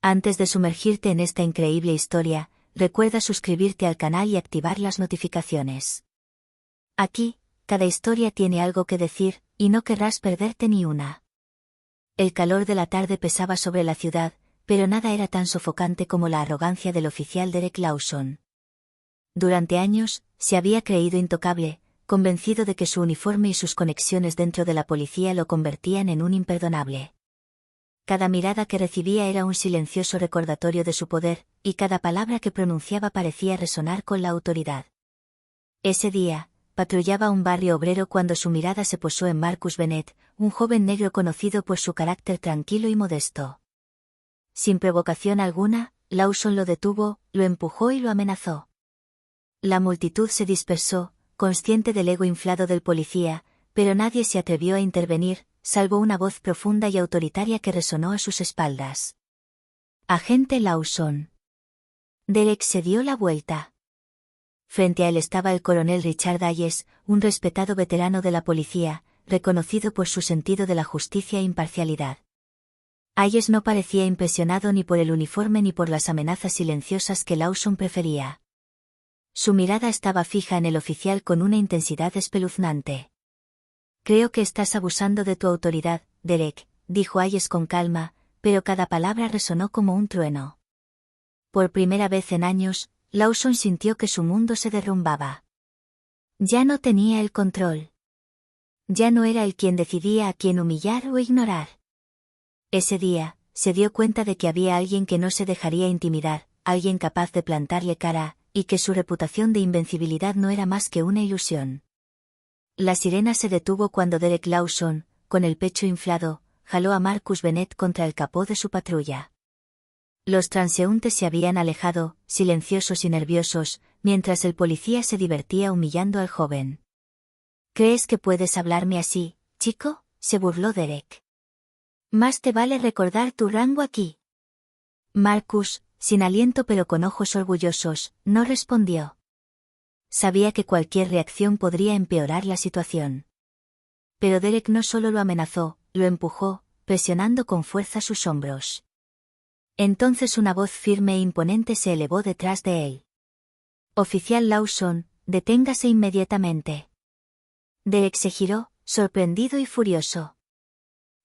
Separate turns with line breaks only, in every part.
Antes de sumergirte en esta increíble historia, recuerda suscribirte al canal y activar las notificaciones. Aquí, cada historia tiene algo que decir, y no querrás perderte ni una. El calor de la tarde pesaba sobre la ciudad, pero nada era tan sofocante como la arrogancia del oficial Derek Lawson. Durante años, se había creído intocable, convencido de que su uniforme y sus conexiones dentro de la policía lo convertían en un imperdonable. Cada mirada que recibía era un silencioso recordatorio de su poder, y cada palabra que pronunciaba parecía resonar con la autoridad. Ese día, patrullaba un barrio obrero cuando su mirada se posó en Marcus Bennett, un joven negro conocido por su carácter tranquilo y modesto. Sin provocación alguna, Lawson lo detuvo, lo empujó y lo amenazó. La multitud se dispersó, consciente del ego inflado del policía, pero nadie se atrevió a intervenir, salvo una voz profunda y autoritaria que resonó a sus espaldas. «Agente Lawson». Derek se dio la vuelta. Frente a él estaba el coronel Richard Hayes, un respetado veterano de la policía, reconocido por su sentido de la justicia e imparcialidad. Hayes no parecía impresionado ni por el uniforme ni por las amenazas silenciosas que Lawson prefería. Su mirada estaba fija en el oficial con una intensidad espeluznante. «Creo que estás abusando de tu autoridad, Derek», dijo Hayes con calma, pero cada palabra resonó como un trueno. Por primera vez en años, Lawson sintió que su mundo se derrumbaba. Ya no tenía el control. Ya no era él quien decidía a quién humillar o ignorar. Ese día, se dio cuenta de que había alguien que no se dejaría intimidar, alguien capaz de plantarle cara, y que su reputación de invencibilidad no era más que una ilusión. La sirena se detuvo cuando Derek Lawson, con el pecho inflado, jaló a Marcus Bennett contra el capó de su patrulla. Los transeúntes se habían alejado, silenciosos y nerviosos, mientras el policía se divertía humillando al joven. «¿Crees que puedes hablarme así, chico?», se burló Derek. «Más te vale recordar tu rango aquí». Marcus, sin aliento pero con ojos orgullosos, no respondió. Sabía que cualquier reacción podría empeorar la situación. Pero Derek no solo lo amenazó, lo empujó, presionando con fuerza sus hombros. Entonces una voz firme e imponente se elevó detrás de él. «Oficial Lawson, deténgase inmediatamente». Derek se giró, sorprendido y furioso.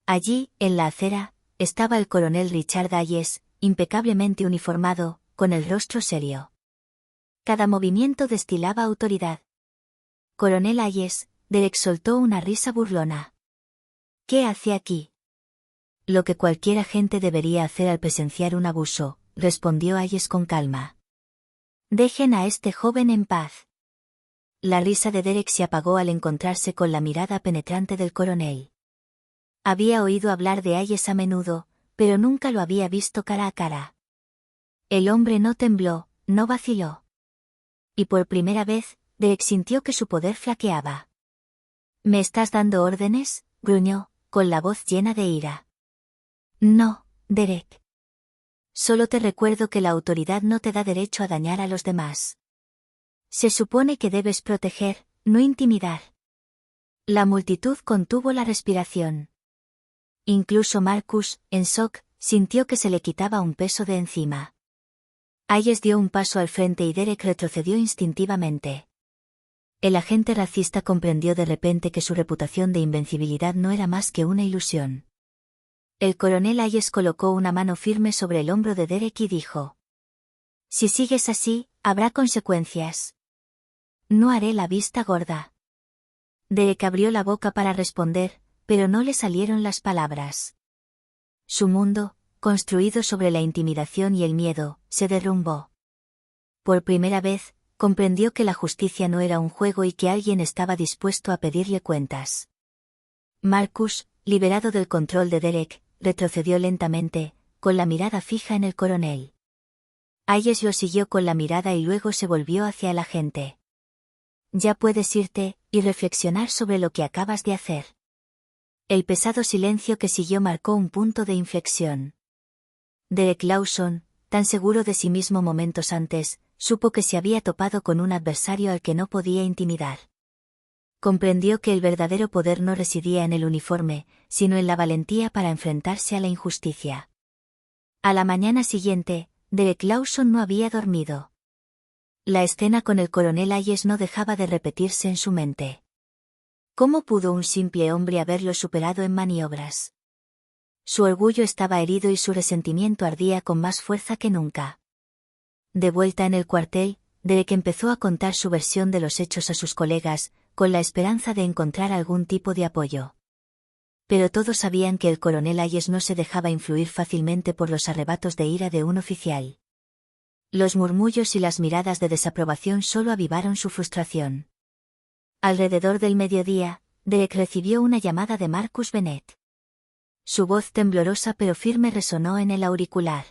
Allí, en la acera, estaba el coronel Richard Hayes, impecablemente uniformado, con el rostro serio. Cada movimiento destilaba autoridad. «Coronel Hayes», Derek soltó una risa burlona. «¿Qué hace aquí?» «Lo que cualquier agente debería hacer al presenciar un abuso», respondió Hayes con calma. «Dejen a este joven en paz». La risa de Derek se apagó al encontrarse con la mirada penetrante del coronel. Había oído hablar de Hayes a menudo, pero nunca lo había visto cara a cara. El hombre no tembló, no vaciló. Y por primera vez, Derek sintió que su poder flaqueaba. «¿Me estás dando órdenes?», gruñó, con la voz llena de ira. «No, Derek. Solo te recuerdo que la autoridad no te da derecho a dañar a los demás. Se supone que debes proteger, no intimidar». La multitud contuvo la respiración. Incluso Marcus, en shock, sintió que se le quitaba un peso de encima. Hayes dio un paso al frente y Derek retrocedió instintivamente. El agente racista comprendió de repente que su reputación de invencibilidad no era más que una ilusión. El coronel Hayes colocó una mano firme sobre el hombro de Derek y dijo: «Si sigues así, habrá consecuencias. No haré la vista gorda». Derek abrió la boca para responder, pero no le salieron las palabras. Su mundo, construido sobre la intimidación y el miedo, se derrumbó. Por primera vez, comprendió que la justicia no era un juego y que alguien estaba dispuesto a pedirle cuentas. Marcus, liberado del control de Derek, retrocedió lentamente, con la mirada fija en el coronel. Hayes lo siguió con la mirada y luego se volvió hacia el agente. «Ya puedes irte, y reflexionar sobre lo que acabas de hacer». El pesado silencio que siguió marcó un punto de inflexión. Derek Lawson, tan seguro de sí mismo momentos antes, supo que se había topado con un adversario al que no podía intimidar. Comprendió que el verdadero poder no residía en el uniforme, sino en la valentía para enfrentarse a la injusticia. A la mañana siguiente, Derek Lawson no había dormido. La escena con el coronel Hayes no dejaba de repetirse en su mente. ¿Cómo pudo un simple hombre haberlo superado en maniobras? Su orgullo estaba herido y su resentimiento ardía con más fuerza que nunca. De vuelta en el cuartel, Derek empezó a contar su versión de los hechos a sus colegas, con la esperanza de encontrar algún tipo de apoyo. Pero todos sabían que el coronel Hayes no se dejaba influir fácilmente por los arrebatos de ira de un oficial. Los murmullos y las miradas de desaprobación solo avivaron su frustración. Alrededor del mediodía, Derek recibió una llamada de Marcus Bennett. Su voz temblorosa pero firme resonó en el auricular.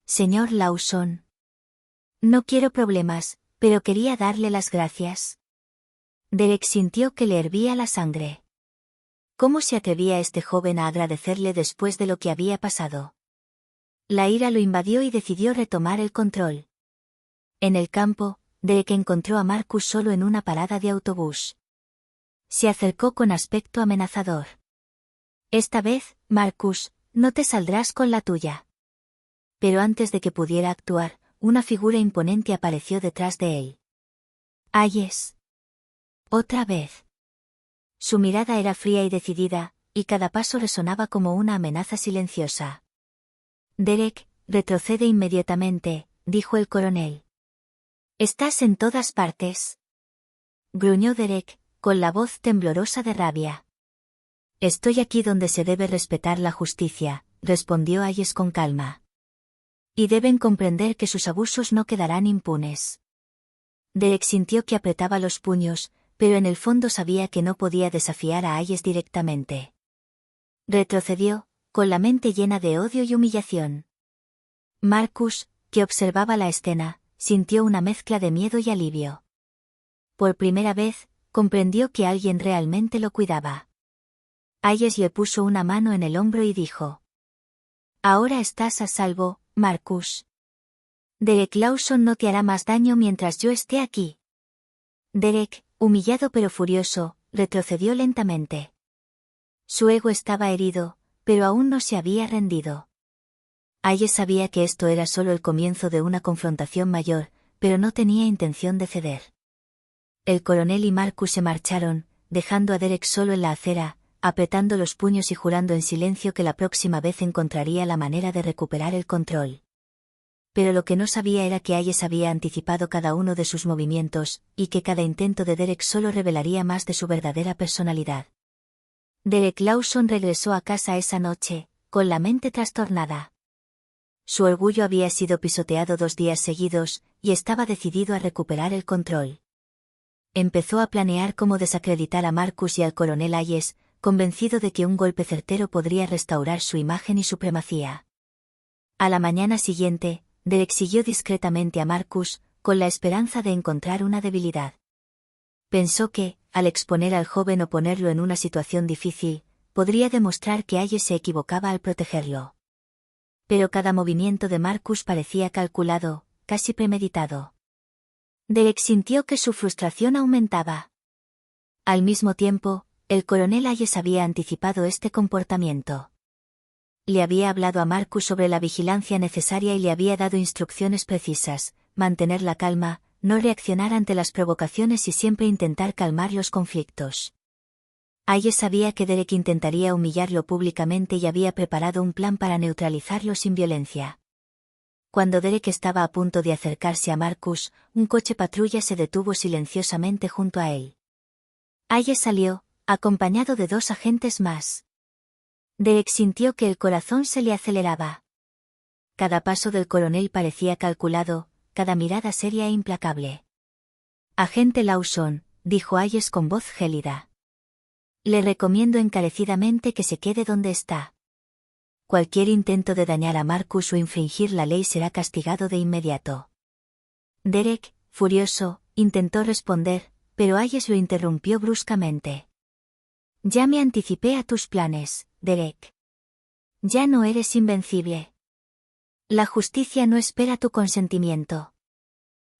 Señor Lawson. No quiero problemas, pero quería darle las gracias. Derek sintió que le hervía la sangre. ¿Cómo se atrevía este joven a agradecerle después de lo que había pasado? La ira lo invadió y decidió retomar el control. En el campo, Derek encontró a Marcus solo en una parada de autobús. Se acercó con aspecto amenazador. Esta vez, Marcus, no te saldrás con la tuya. Pero antes de que pudiera actuar, una figura imponente apareció detrás de él. Hayes. Otra vez. Su mirada era fría y decidida, y cada paso resonaba como una amenaza silenciosa. Derek, retrocede inmediatamente, dijo el coronel. Estás en todas partes. Gruñó Derek, con la voz temblorosa de rabia. Estoy aquí donde se debe respetar la justicia, respondió Hayes con calma. Y deben comprender que sus abusos no quedarán impunes. Derek sintió que apretaba los puños, pero en el fondo sabía que no podía desafiar a Hayes directamente. Retrocedió, con la mente llena de odio y humillación. Marcus, que observaba la escena, sintió una mezcla de miedo y alivio. Por primera vez, comprendió que alguien realmente lo cuidaba. Hayes le puso una mano en el hombro y dijo: Ahora estás a salvo, Marcus. Derek Lawson no te hará más daño mientras yo esté aquí. Derek, humillado pero furioso, retrocedió lentamente. Su ego estaba herido, pero aún no se había rendido. Hayes sabía que esto era solo el comienzo de una confrontación mayor, pero no tenía intención de ceder. El coronel y Marcus se marcharon, dejando a Derek solo en la acera, apretando los puños y jurando en silencio que la próxima vez encontraría la manera de recuperar el control. Pero lo que no sabía era que Hayes había anticipado cada uno de sus movimientos, y que cada intento de Derek solo revelaría más de su verdadera personalidad. Derek Lawson regresó a casa esa noche, con la mente trastornada. Su orgullo había sido pisoteado 2 días seguidos, y estaba decidido a recuperar el control. Empezó a planear cómo desacreditar a Marcus y al coronel Hayes, convencido de que un golpe certero podría restaurar su imagen y supremacía. A la mañana siguiente, Derek siguió discretamente a Marcus, con la esperanza de encontrar una debilidad. Pensó que, al exponer al joven o ponerlo en una situación difícil, podría demostrar que Hayes se equivocaba al protegerlo. Pero cada movimiento de Marcus parecía calculado, casi premeditado. Derek sintió que su frustración aumentaba. Al mismo tiempo, el coronel Hayes había anticipado este comportamiento. Le había hablado a Marcus sobre la vigilancia necesaria y le había dado instrucciones precisas: mantener la calma, no reaccionar ante las provocaciones y siempre intentar calmar los conflictos. Hayes sabía que Derek intentaría humillarlo públicamente y había preparado un plan para neutralizarlo sin violencia. Cuando Derek estaba a punto de acercarse a Marcus, un coche patrulla se detuvo silenciosamente junto a él. Hayes salió, acompañado de 2 agentes más. Derek sintió que el corazón se le aceleraba. Cada paso del coronel parecía calculado, cada mirada seria e implacable. Agente Lawson, dijo Hayes con voz gélida. Le recomiendo encarecidamente que se quede donde está. Cualquier intento de dañar a Marcus o infringir la ley será castigado de inmediato. Derek, furioso, intentó responder, pero Hayes lo interrumpió bruscamente. Ya me anticipé a tus planes, Derek. Ya no eres invencible. La justicia no espera tu consentimiento.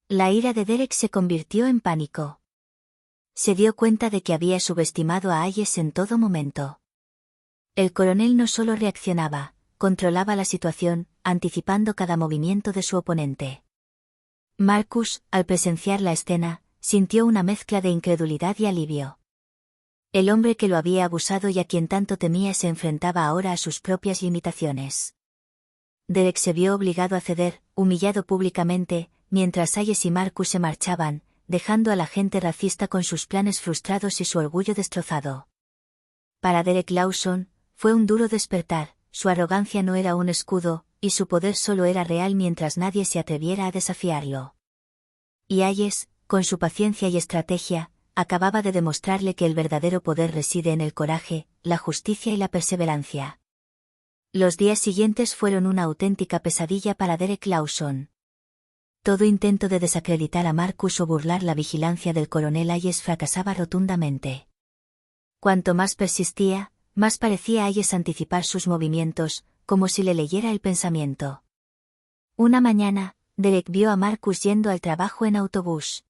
La ira de Derek se convirtió en pánico. Se dio cuenta de que había subestimado a Hayes en todo momento. El coronel no solo reaccionaba, controlaba la situación, anticipando cada movimiento de su oponente. Marcus, al presenciar la escena, sintió una mezcla de incredulidad y alivio. El hombre que lo había abusado y a quien tanto temía se enfrentaba ahora a sus propias limitaciones. Derek se vio obligado a ceder, humillado públicamente, mientras Hayes y Marcus se marchaban, dejando a la gente racista con sus planes frustrados y su orgullo destrozado. Para Derek Lawson, fue un duro despertar, su arrogancia no era un escudo, y su poder solo era real mientras nadie se atreviera a desafiarlo. Y Hayes, con su paciencia y estrategia, acababa de demostrarle que el verdadero poder reside en el coraje, la justicia y la perseverancia. Los días siguientes fueron una auténtica pesadilla para Derek Lawson. Todo intento de desacreditar a Marcus o burlar la vigilancia del coronel Hayes fracasaba rotundamente. Cuanto más persistía, más parecía Hayes anticipar sus movimientos, como si le leyera el pensamiento. Una mañana, Derek vio a Marcus yendo al trabajo en autobús.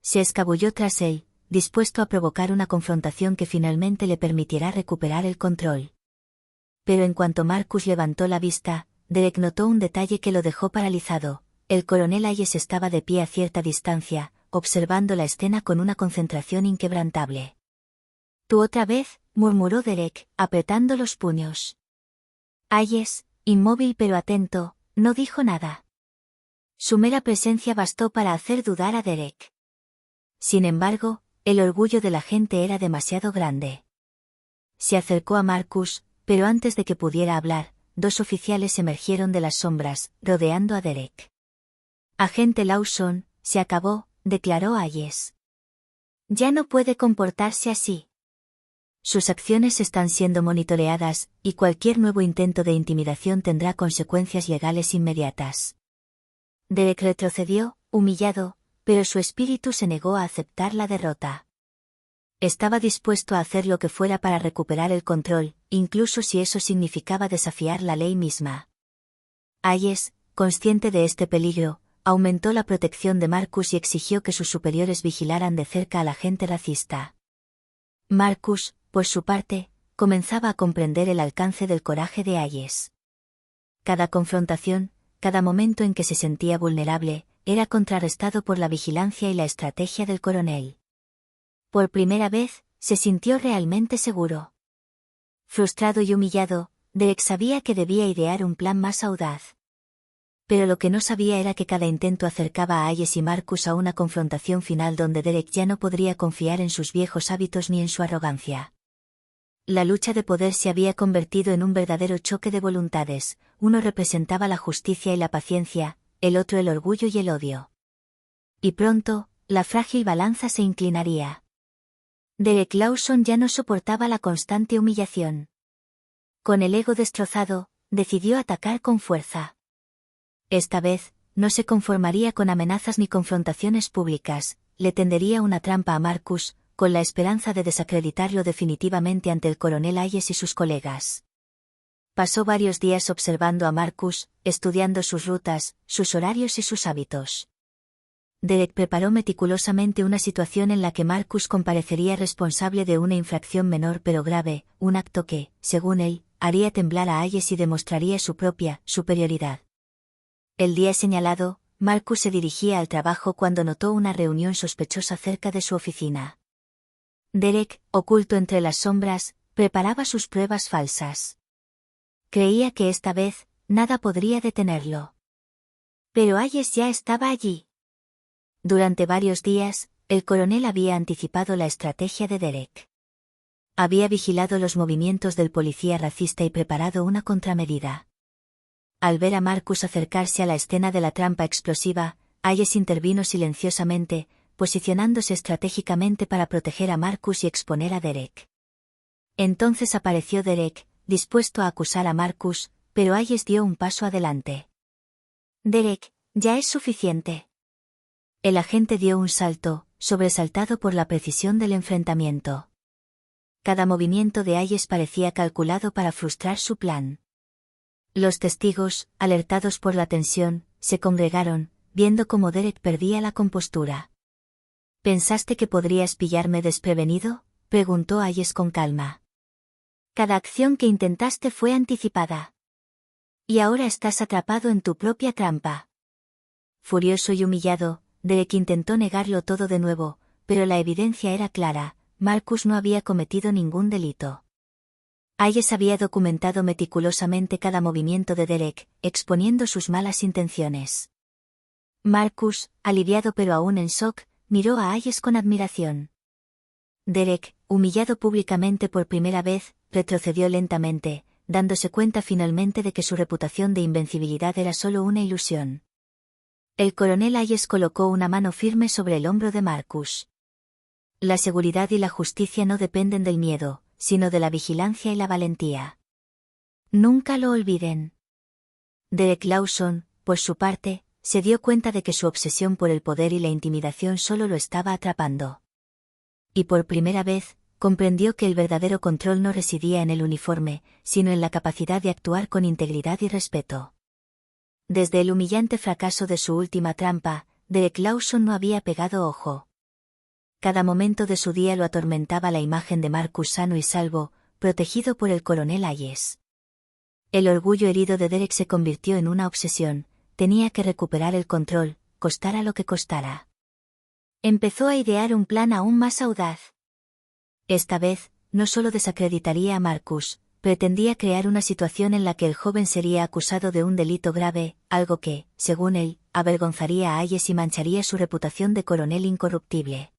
Se escabulló tras él, dispuesto a provocar una confrontación que finalmente le permitirá recuperar el control. Pero en cuanto Marcus levantó la vista, Derek notó un detalle que lo dejó paralizado. El coronel Hayes estaba de pie a cierta distancia, observando la escena con una concentración inquebrantable. «¿Tú otra vez?», murmuró Derek, apretando los puños. Hayes, inmóvil pero atento, no dijo nada. Su mera presencia bastó para hacer dudar a Derek. Sin embargo, el orgullo de la gente era demasiado grande. Se acercó a Marcus, pero antes de que pudiera hablar, dos oficiales emergieron de las sombras, rodeando a Derek. «Agente Lawson, se acabó», declaró Hayes. «Ya no puede comportarse así. Sus acciones están siendo monitoreadas, y cualquier nuevo intento de intimidación tendrá consecuencias legales inmediatas». Derek retrocedió, humillado, pero su espíritu se negó a aceptar la derrota. Estaba dispuesto a hacer lo que fuera para recuperar el control, incluso si eso significaba desafiar la ley misma. Hayes, consciente de este peligro, aumentó la protección de Marcus y exigió que sus superiores vigilaran de cerca a la gente racista. Marcus, por su parte, comenzaba a comprender el alcance del coraje de Hayes. Cada confrontación, cada momento en que se sentía vulnerable, era contrarrestado por la vigilancia y la estrategia del coronel. Por primera vez, se sintió realmente seguro. Frustrado y humillado, Derek sabía que debía idear un plan más audaz. Pero lo que no sabía era que cada intento acercaba a Hayes y Marcus a una confrontación final donde Derek ya no podría confiar en sus viejos hábitos ni en su arrogancia. La lucha de poder se había convertido en un verdadero choque de voluntades, uno representaba la justicia y la paciencia, el otro el orgullo y el odio. Y pronto, la frágil balanza se inclinaría. Derek Lawson ya no soportaba la constante humillación. Con el ego destrozado, decidió atacar con fuerza. Esta vez, no se conformaría con amenazas ni confrontaciones públicas, le tendería una trampa a Marcus, con la esperanza de desacreditarlo definitivamente ante el coronel Hayes y sus colegas. Pasó varios días observando a Marcus, estudiando sus rutas, sus horarios y sus hábitos. Derek preparó meticulosamente una situación en la que Marcus comparecería responsable de una infracción menor pero grave, un acto que, según él, haría temblar a Hayes y demostraría su propia superioridad. El día señalado, Marcus se dirigía al trabajo cuando notó una reunión sospechosa cerca de su oficina. Derek, oculto entre las sombras, preparaba sus pruebas falsas. Creía que esta vez, nada podría detenerlo. Pero Hayes ya estaba allí. Durante varios días, el coronel había anticipado la estrategia de Derek. Había vigilado los movimientos del policía racista y preparado una contramedida. Al ver a Marcus acercarse a la escena de la trampa explosiva, Hayes intervino silenciosamente, posicionándose estratégicamente para proteger a Marcus y exponer a Derek. Entonces apareció Derek, dispuesto a acusar a Marcus, pero Hayes dio un paso adelante. «Derek, ya es suficiente». El agente dio un salto, sobresaltado por la precisión del enfrentamiento. Cada movimiento de Hayes parecía calculado para frustrar su plan. Los testigos, alertados por la tensión, se congregaron, viendo cómo Derek perdía la compostura. «¿Pensaste que podrías pillarme desprevenido?», preguntó Hayes con calma. «Cada acción que intentaste fue anticipada». Y ahora estás atrapado en tu propia trampa. Furioso y humillado, Derek intentó negarlo todo de nuevo, pero la evidencia era clara: Marcus no había cometido ningún delito. Hayes había documentado meticulosamente cada movimiento de Derek, exponiendo sus malas intenciones. Marcus, aliviado pero aún en shock, miró a Hayes con admiración. Derek, humillado públicamente por primera vez, retrocedió lentamente, dándose cuenta finalmente de que su reputación de invencibilidad era solo una ilusión. El coronel Hayes colocó una mano firme sobre el hombro de Marcus. La seguridad y la justicia no dependen del miedo, sino de la vigilancia y la valentía. Nunca lo olviden. Derek Lawson, por su parte, se dio cuenta de que su obsesión por el poder y la intimidación solo lo estaba atrapando. Y por primera vez, comprendió que el verdadero control no residía en el uniforme, sino en la capacidad de actuar con integridad y respeto. Desde el humillante fracaso de su última trampa, Derek Lawson no había pegado ojo. Cada momento de su día lo atormentaba la imagen de Marcus sano y salvo, protegido por el coronel Hayes. El orgullo herido de Derek se convirtió en una obsesión: tenía que recuperar el control, costara lo que costara. Empezó a idear un plan aún más audaz. Esta vez, no solo desacreditaría a Marcus, pretendía crear una situación en la que el joven sería acusado de un delito grave, algo que, según él, avergonzaría a Hayes y mancharía su reputación de coronel incorruptible.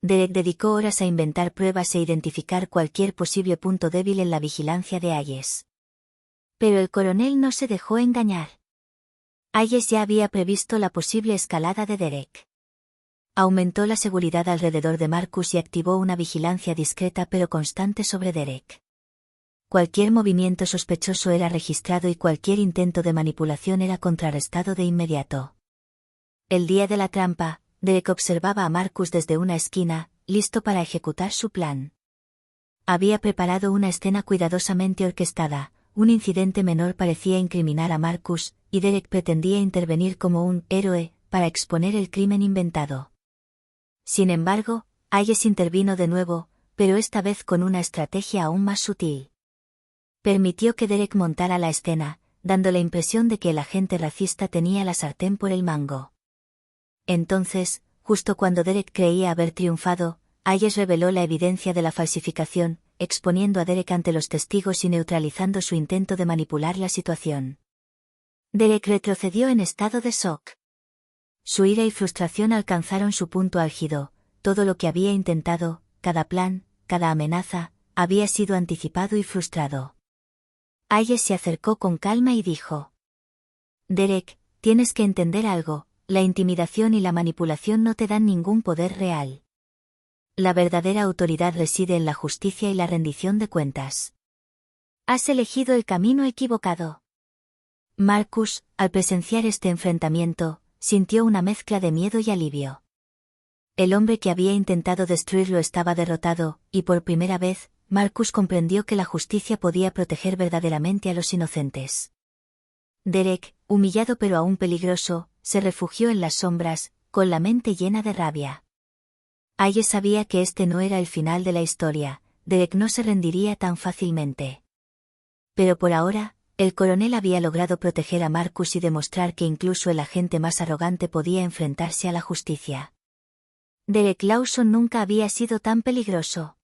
Derek dedicó horas a inventar pruebas e identificar cualquier posible punto débil en la vigilancia de Hayes. Pero el coronel no se dejó engañar. Hayes ya había previsto la posible escalada de Derek. Aumentó la seguridad alrededor de Marcus y activó una vigilancia discreta pero constante sobre Derek. Cualquier movimiento sospechoso era registrado y cualquier intento de manipulación era contrarrestado de inmediato. El día de la trampa, Derek observaba a Marcus desde una esquina, listo para ejecutar su plan. Había preparado una escena cuidadosamente orquestada: un incidente menor parecía incriminar a Marcus, y Derek pretendía intervenir como un héroe, para exponer el crimen inventado. Sin embargo, Hayes intervino de nuevo, pero esta vez con una estrategia aún más sutil. Permitió que Derek montara la escena, dando la impresión de que el agente racista tenía la sartén por el mango. Entonces, justo cuando Derek creía haber triunfado, Hayes reveló la evidencia de la falsificación, exponiendo a Derek ante los testigos y neutralizando su intento de manipular la situación. Derek retrocedió en estado de shock. Su ira y frustración alcanzaron su punto álgido: todo lo que había intentado, cada plan, cada amenaza, había sido anticipado y frustrado. Hayes se acercó con calma y dijo: Derek, tienes que entender algo: la intimidación y la manipulación no te dan ningún poder real. La verdadera autoridad reside en la justicia y la rendición de cuentas. Has elegido el camino equivocado. Marcus, al presenciar este enfrentamiento, sintió una mezcla de miedo y alivio. El hombre que había intentado destruirlo estaba derrotado, y por primera vez, Marcus comprendió que la justicia podía proteger verdaderamente a los inocentes. Derek, humillado pero aún peligroso, se refugió en las sombras, con la mente llena de rabia. Hayes sabía que este no era el final de la historia: Derek no se rendiría tan fácilmente. Pero por ahora, el coronel había logrado proteger a Marcus y demostrar que incluso el agente más arrogante podía enfrentarse a la justicia. Derek Lawson nunca había sido tan peligroso.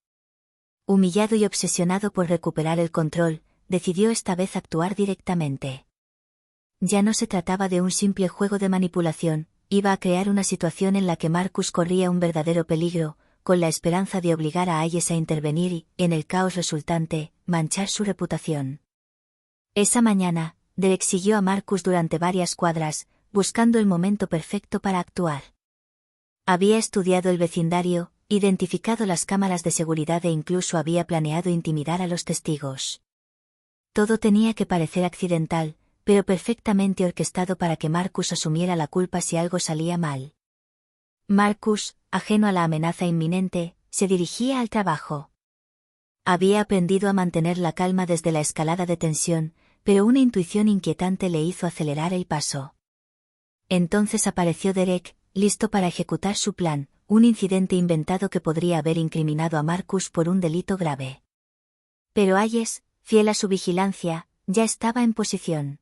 Humillado y obsesionado por recuperar el control, decidió esta vez actuar directamente. Ya no se trataba de un simple juego de manipulación, iba a crear una situación en la que Marcus corría un verdadero peligro, con la esperanza de obligar a Hayes a intervenir y, en el caos resultante, manchar su reputación. Esa mañana, Derek siguió a Marcus durante varias cuadras, buscando el momento perfecto para actuar. Había estudiado el vecindario, identificado las cámaras de seguridad e incluso había planeado intimidar a los testigos. Todo tenía que parecer accidental, pero perfectamente orquestado para que Marcus asumiera la culpa si algo salía mal. Marcus, ajeno a la amenaza inminente, se dirigía al trabajo. Había aprendido a mantener la calma desde la escalada de tensión, pero una intuición inquietante le hizo acelerar el paso. Entonces apareció Derek, listo para ejecutar su plan: un incidente inventado que podría haber incriminado a Marcus por un delito grave. Pero Hayes, fiel a su vigilancia, ya estaba en posición.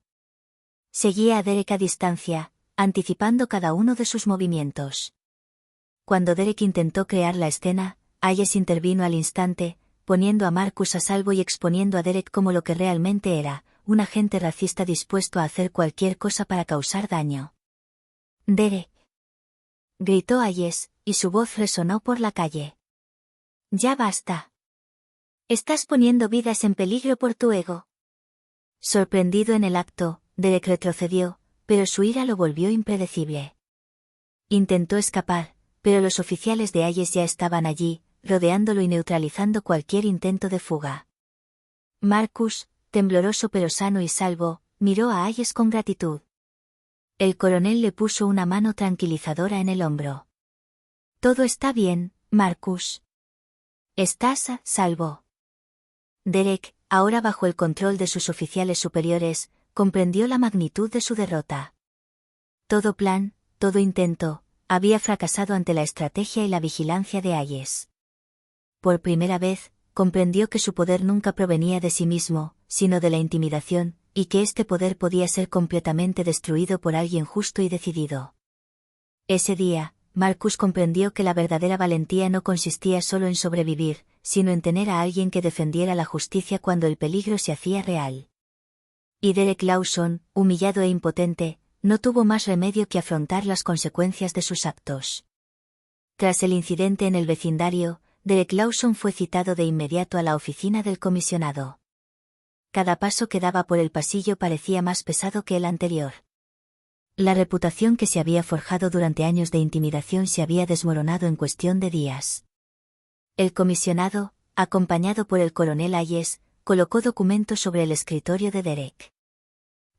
Seguía a Derek a distancia, anticipando cada uno de sus movimientos. Cuando Derek intentó crear la escena, Hayes intervino al instante, poniendo a Marcus a salvo y exponiendo a Derek como lo que realmente era, un agente racista dispuesto a hacer cualquier cosa para causar daño. «Derek», gritó Hayes, y su voz resonó por la calle. «Ya basta. Estás poniendo vidas en peligro por tu ego». Sorprendido en el acto, Derek retrocedió, pero su ira lo volvió impredecible. Intentó escapar, pero los oficiales de Hayes ya estaban allí, rodeándolo y neutralizando cualquier intento de fuga. Marcus, tembloroso pero sano y salvo, miró a Hayes con gratitud. El coronel le puso una mano tranquilizadora en el hombro. «Todo está bien, Marcus. Estás a salvo». Derek, ahora bajo el control de sus oficiales superiores, comprendió la magnitud de su derrota. Todo plan, todo intento, había fracasado ante la estrategia y la vigilancia de Hayes. Por primera vez, comprendió que su poder nunca provenía de sí mismo, sino de la intimidación, y que este poder podía ser completamente destruido por alguien justo y decidido. Ese día, Marcus comprendió que la verdadera valentía no consistía solo en sobrevivir, sino en tener a alguien que defendiera la justicia cuando el peligro se hacía real. Y Derek Lawson, humillado e impotente, no tuvo más remedio que afrontar las consecuencias de sus actos. Tras el incidente en el vecindario, Derek Lawson fue citado de inmediato a la oficina del comisionado. Cada paso que daba por el pasillo parecía más pesado que el anterior. La reputación que se había forjado durante años de intimidación se había desmoronado en cuestión de días. El comisionado, acompañado por el coronel Hayes, colocó documentos sobre el escritorio de Derek.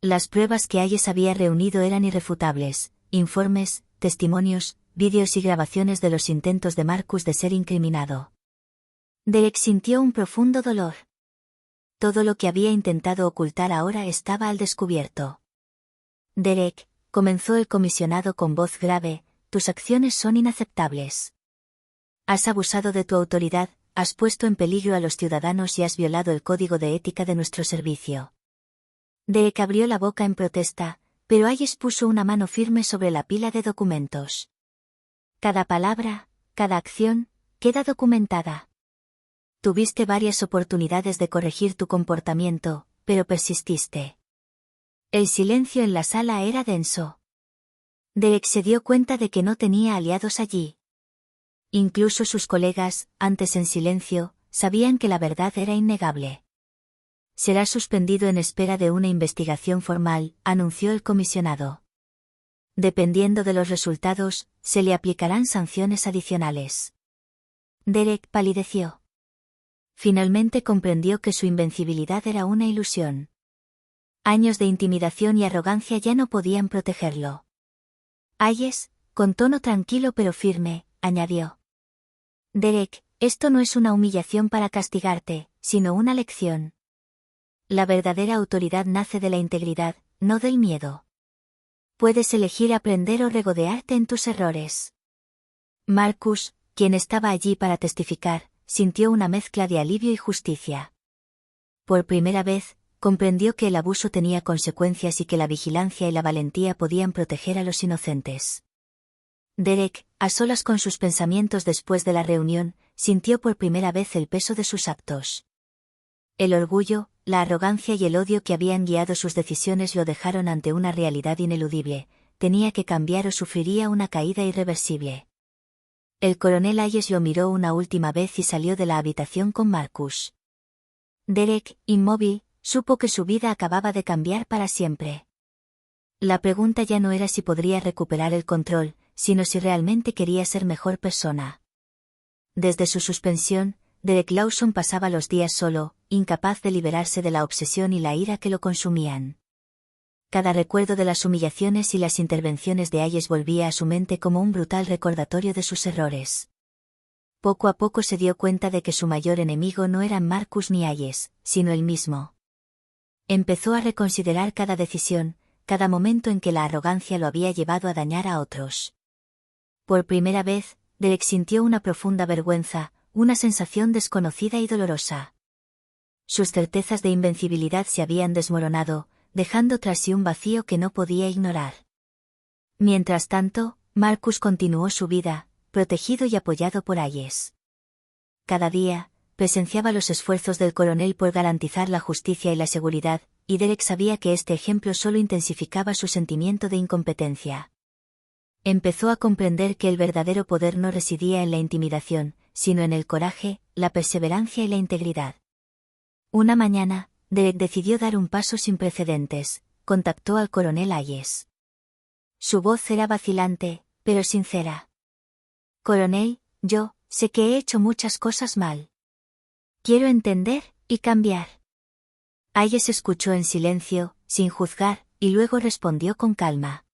Las pruebas que Hayes había reunido eran irrefutables: informes, testimonios, vídeos y grabaciones de los intentos de Marcus de ser incriminado. Derek sintió un profundo dolor. Todo lo que había intentado ocultar ahora estaba al descubierto. «Derek», comenzó el comisionado con voz grave, «tus acciones son inaceptables. Has abusado de tu autoridad, has puesto en peligro a los ciudadanos y has violado el código de ética de nuestro servicio». Derek abrió la boca en protesta, pero Hayes puso una mano firme sobre la pila de documentos. «Cada palabra, cada acción, queda documentada. Tuviste varias oportunidades de corregir tu comportamiento, pero persististe». El silencio en la sala era denso. Derek se dio cuenta de que no tenía aliados allí. Incluso sus colegas, antes en silencio, sabían que la verdad era innegable. «Será suspendido en espera de una investigación formal», anunció el comisionado. «Dependiendo de los resultados, se le aplicarán sanciones adicionales». Derek palideció. Finalmente comprendió que su invencibilidad era una ilusión. Años de intimidación y arrogancia ya no podían protegerlo. Hayes, con tono tranquilo pero firme, añadió: «Derek, esto no es una humillación para castigarte, sino una lección. La verdadera autoridad nace de la integridad, no del miedo. Puedes elegir aprender o regodearte en tus errores». Marcus, quien estaba allí para testificar, sintió una mezcla de alivio y justicia. Por primera vez, comprendió que el abuso tenía consecuencias y que la vigilancia y la valentía podían proteger a los inocentes. Derek, a solas con sus pensamientos después de la reunión, sintió por primera vez el peso de sus actos. El orgullo, la arrogancia y el odio que habían guiado sus decisiones lo dejaron ante una realidad ineludible: tenía que cambiar o sufriría una caída irreversible. El coronel Hayes lo miró una última vez y salió de la habitación con Marcus. Derek, inmóvil, supo que su vida acababa de cambiar para siempre. La pregunta ya no era si podría recuperar el control, sino si realmente quería ser mejor persona. Desde su suspensión, Derek Lawson pasaba los días solo, incapaz de liberarse de la obsesión y la ira que lo consumían. Cada recuerdo de las humillaciones y las intervenciones de Hayes volvía a su mente como un brutal recordatorio de sus errores. Poco a poco se dio cuenta de que su mayor enemigo no eran Marcus ni Hayes, sino él mismo. Empezó a reconsiderar cada decisión, cada momento en que la arrogancia lo había llevado a dañar a otros. Por primera vez, Derek sintió una profunda vergüenza, una sensación desconocida y dolorosa. Sus certezas de invencibilidad se habían desmoronado, dejando tras sí un vacío que no podía ignorar. Mientras tanto, Marcus continuó su vida, protegido y apoyado por Hayes. Cada día, presenciaba los esfuerzos del coronel por garantizar la justicia y la seguridad, y Derek sabía que este ejemplo solo intensificaba su sentimiento de incompetencia. Empezó a comprender que el verdadero poder no residía en la intimidación, sino en el coraje, la perseverancia y la integridad. Una mañana, Derek decidió dar un paso sin precedentes, contactó al coronel Hayes. Su voz era vacilante, pero sincera. «Coronel, yo sé que he hecho muchas cosas mal. Quiero entender y cambiar». Hayes escuchó en silencio, sin juzgar, y luego respondió con calma.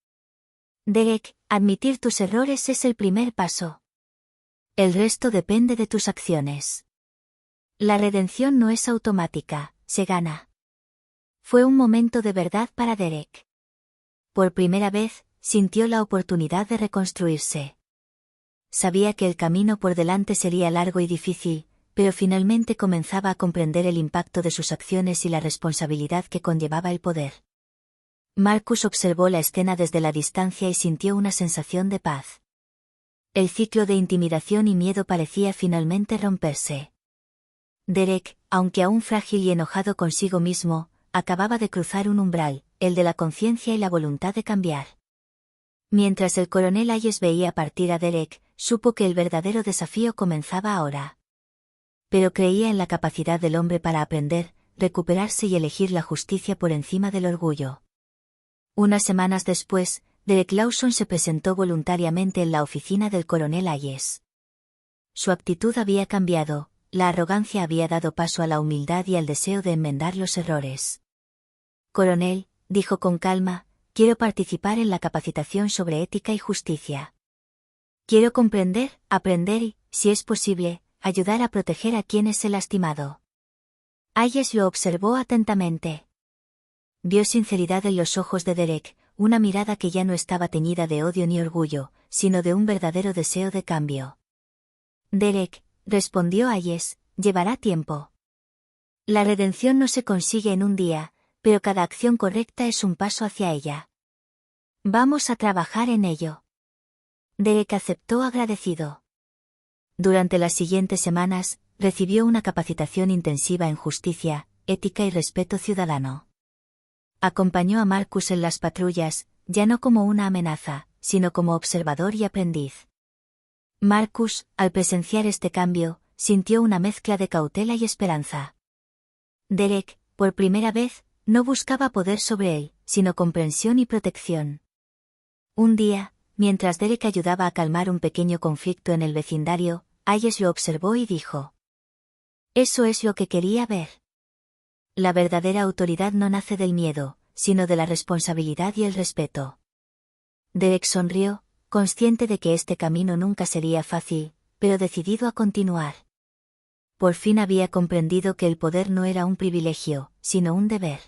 «Derek, admitir tus errores es el primer paso. El resto depende de tus acciones. La redención no es automática, se gana». Fue un momento de verdad para Derek. Por primera vez, sintió la oportunidad de reconstruirse. Sabía que el camino por delante sería largo y difícil, pero finalmente comenzaba a comprender el impacto de sus acciones y la responsabilidad que conllevaba el poder. Marcus observó la escena desde la distancia y sintió una sensación de paz. El ciclo de intimidación y miedo parecía finalmente romperse. Derek, aunque aún frágil y enojado consigo mismo, acababa de cruzar un umbral, el de la conciencia y la voluntad de cambiar. Mientras el coronel Hayes veía partir a Derek, supo que el verdadero desafío comenzaba ahora. Pero creía en la capacidad del hombre para aprender, recuperarse y elegir la justicia por encima del orgullo. Unas semanas después, Derek Lawson se presentó voluntariamente en la oficina del coronel Hayes. Su actitud había cambiado, la arrogancia había dado paso a la humildad y al deseo de enmendar los errores. «Coronel», dijo con calma, «quiero participar en la capacitación sobre ética y justicia. Quiero comprender, aprender y, si es posible, ayudar a proteger a quienes he lastimado». Hayes lo observó atentamente. Vio sinceridad en los ojos de Derek, una mirada que ya no estaba teñida de odio ni orgullo, sino de un verdadero deseo de cambio. «Derek», respondió Hayes, «llevará tiempo. La redención no se consigue en un día, pero cada acción correcta es un paso hacia ella. Vamos a trabajar en ello». Derek aceptó agradecido. Durante las siguientes semanas, recibió una capacitación intensiva en justicia, ética y respeto ciudadano. Acompañó a Marcus en las patrullas, ya no como una amenaza, sino como observador y aprendiz. Marcus, al presenciar este cambio, sintió una mezcla de cautela y esperanza. Derek, por primera vez, no buscaba poder sobre él, sino comprensión y protección. Un día, mientras Derek ayudaba a calmar un pequeño conflicto en el vecindario, Hayes lo observó y dijo: «Eso es lo que quería ver. La verdadera autoridad no nace del miedo, sino de la responsabilidad y el respeto». Derek sonrió, consciente de que este camino nunca sería fácil, pero decidido a continuar. Por fin había comprendido que el poder no era un privilegio, sino un deber.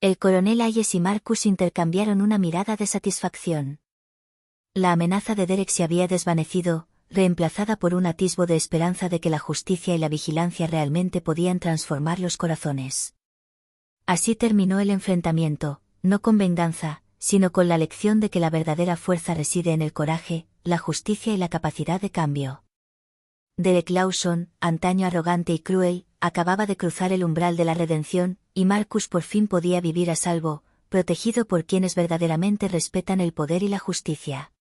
El coronel Hayes y Marcus intercambiaron una mirada de satisfacción. La amenaza de Derek se había desvanecido, reemplazada por un atisbo de esperanza de que la justicia y la vigilancia realmente podían transformar los corazones. Así terminó el enfrentamiento, no con venganza, sino con la lección de que la verdadera fuerza reside en el coraje, la justicia y la capacidad de cambio. Derek Lawson, antaño arrogante y cruel, acababa de cruzar el umbral de la redención, y Marcus por fin podía vivir a salvo, protegido por quienes verdaderamente respetan el poder y la justicia.